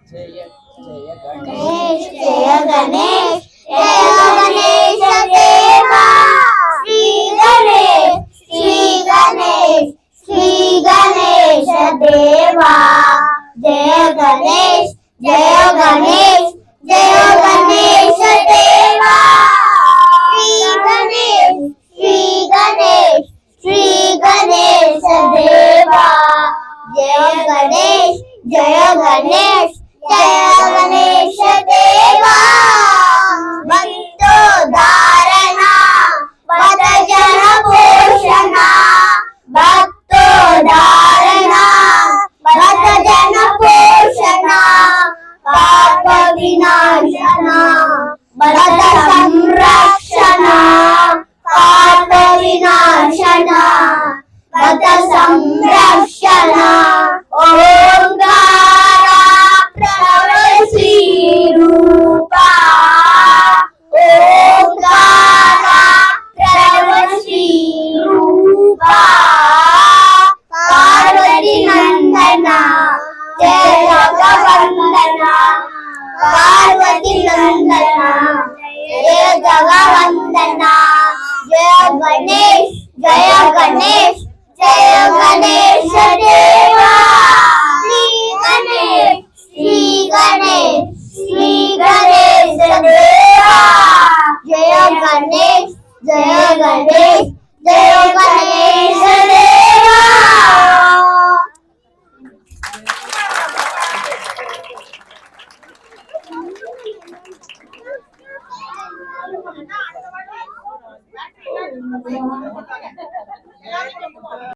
जय जय गणेश जय गणेश जय गणेश देवा श्री गणेश देवा जय गणेश देवा श्री गणेश देवा जय गणेश देवा भक्तो धारणा पद जन पोषण भक्तो धारणा पद जन पोषण पाप विनाशन भरत संरक्षण पाप विनाशन भरत संरक्षण ओंकार प्रणव श्री रूपा ओंकार प्रणव श्री रूपा पार्वती नंदना जय जगवंदना पार्वती नंदना जय जगवंदना जय गणेश देवा श्री गणेश देवा जय गणेश देवा